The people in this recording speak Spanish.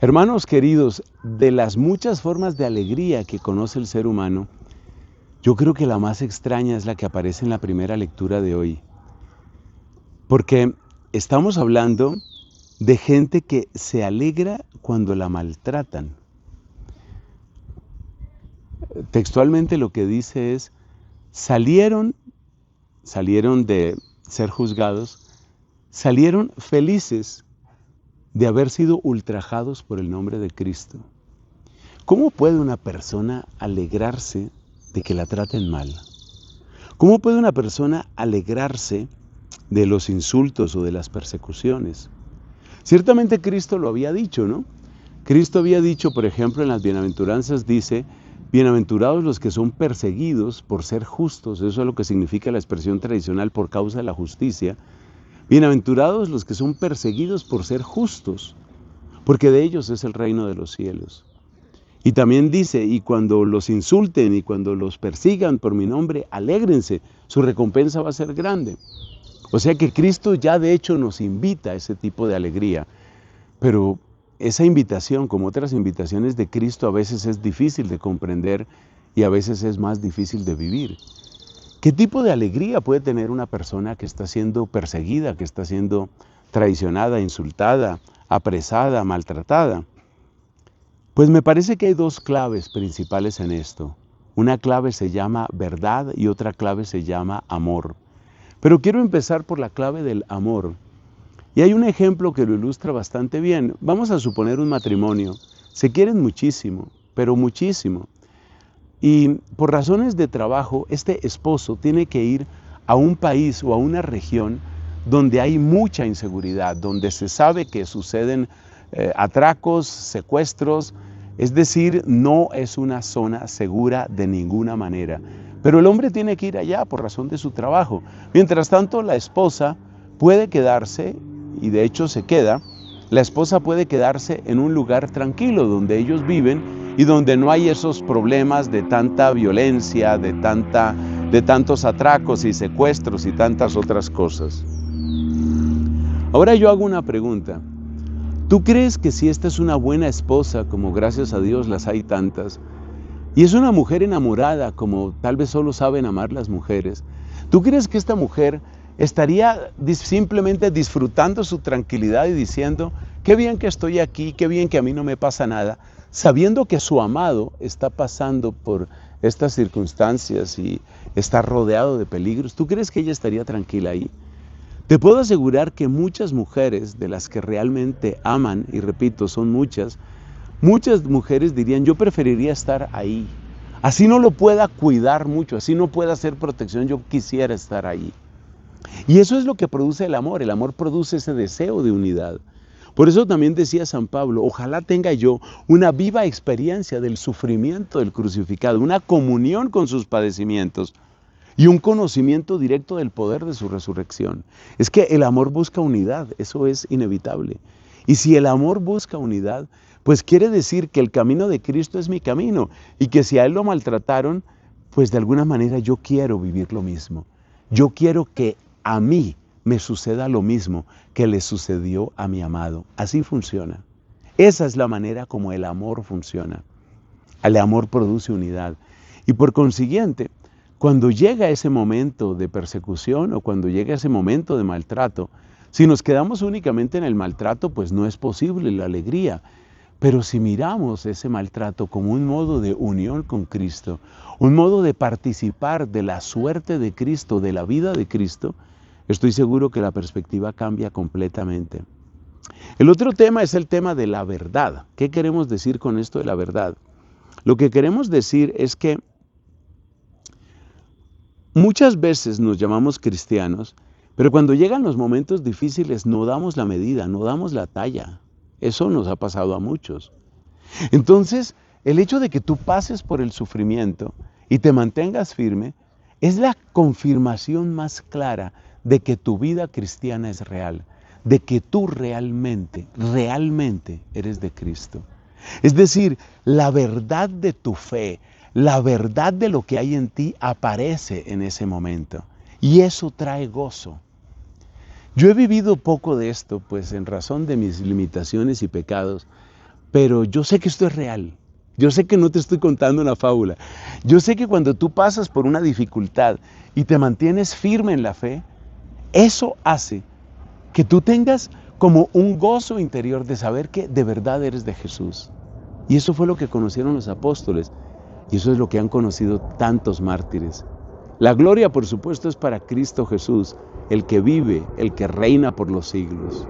Hermanos queridos, de las muchas formas de alegría que conoce el ser humano, yo creo que la más extraña es la que aparece en la primera lectura de hoy. Porque estamos hablando de gente que se alegra cuando la maltratan. Textualmente lo que dice es, salieron de ser juzgados, salieron felices de haber sido ultrajados por el nombre de Cristo. ¿Cómo puede una persona alegrarse de que la traten mal? ¿Cómo puede una persona alegrarse de los insultos o de las persecuciones? Ciertamente Cristo lo había dicho, ¿no? Cristo había dicho, por ejemplo, en las bienaventuranzas dice, bienaventurados los que son perseguidos por ser justos, eso es lo que significa la expresión tradicional por causa de la justicia. Bienaventurados los que son perseguidos por ser justos, porque de ellos es el reino de los cielos. Y también dice, y cuando los insulten y cuando los persigan por mi nombre, alégrense, su recompensa va a ser grande. O sea que Cristo ya de hecho nos invita a ese tipo de alegría, pero esa invitación, como otras invitaciones de Cristo, a veces es difícil de comprender y a veces es más difícil de vivir. ¿Qué tipo de alegría puede tener una persona que está siendo perseguida, que está siendo traicionada, insultada, apresada, maltratada? Pues me parece que hay dos claves principales en esto. Una clave se llama verdad y otra clave se llama amor. Pero quiero empezar por la clave del amor. Y hay un ejemplo que lo ilustra bastante bien. Vamos a suponer un matrimonio. Se quieren muchísimo, pero muchísimo. Y por razones de trabajo, este esposo tiene que ir a un país o a una región donde hay mucha inseguridad, donde se sabe que suceden atracos, secuestros, es decir, no es una zona segura de ninguna manera. Pero el hombre tiene que ir allá por razón de su trabajo. Mientras tanto, la esposa puede quedarse, y de hecho se queda, la esposa puede quedarse en un lugar tranquilo donde ellos viven y donde no hay esos problemas de tanta violencia, de tantos atracos y secuestros y tantas otras cosas. Ahora yo hago una pregunta. ¿Tú crees que si esta es una buena esposa, como gracias a Dios las hay tantas, y es una mujer enamorada, como tal vez solo saben amar las mujeres, ¿tú crees que esta mujer estaría simplemente disfrutando su tranquilidad y diciendo, qué bien que estoy aquí, qué bien que a mí no me pasa nada, sabiendo que su amado está pasando por estas circunstancias y está rodeado de peligros? ¿Tú crees que ella estaría tranquila ahí? Te puedo asegurar que muchas mujeres de las que realmente aman, y repito, son muchas mujeres dirían, yo preferiría estar ahí. Así no lo pueda cuidar mucho, así no pueda hacer protección, yo quisiera estar ahí. Y eso es lo que produce el amor produce ese deseo de unidad. Por eso también decía San Pablo, ojalá tenga yo una viva experiencia del sufrimiento del crucificado, una comunión con sus padecimientos y un conocimiento directo del poder de su resurrección. Es que el amor busca unidad, eso es inevitable. Y si el amor busca unidad, pues quiere decir que el camino de Cristo es mi camino y que si a Él lo maltrataron, pues de alguna manera yo quiero vivir lo mismo. Yo quiero que a mí me suceda lo mismo que le sucedió a mi amado. Así funciona. Esa es la manera como el amor funciona. El amor produce unidad. Y por consiguiente, cuando llega ese momento de persecución o cuando llega ese momento de maltrato, si nos quedamos únicamente en el maltrato, pues no es posible la alegría. Pero si miramos ese maltrato como un modo de unión con Cristo, un modo de participar de la suerte de Cristo, de la vida de Cristo, estoy seguro que la perspectiva cambia completamente. El otro tema es el tema de la verdad. ¿Qué queremos decir con esto de la verdad? Lo que queremos decir es que muchas veces nos llamamos cristianos, pero cuando llegan los momentos difíciles no damos la medida, no damos la talla. Eso nos ha pasado a muchos. Entonces, el hecho de que tú pases por el sufrimiento y te mantengas firme es la confirmación más clara de que tu vida cristiana es real, de que tú realmente eres de Cristo. Es decir, la verdad de tu fe, la verdad de lo que hay en ti aparece en ese momento y eso trae gozo. Yo he vivido poco de esto, pues en razón de mis limitaciones y pecados, pero yo sé que esto es real. Yo sé que no te estoy contando una fábula. Yo sé que cuando tú pasas por una dificultad y te mantienes firme en la fe, eso hace que tú tengas como un gozo interior de saber que de verdad eres de Jesús. Y eso fue lo que conocieron los apóstoles. Y eso es lo que han conocido tantos mártires. La gloria, por supuesto, es para Cristo Jesús, el que vive, el que reina por los siglos.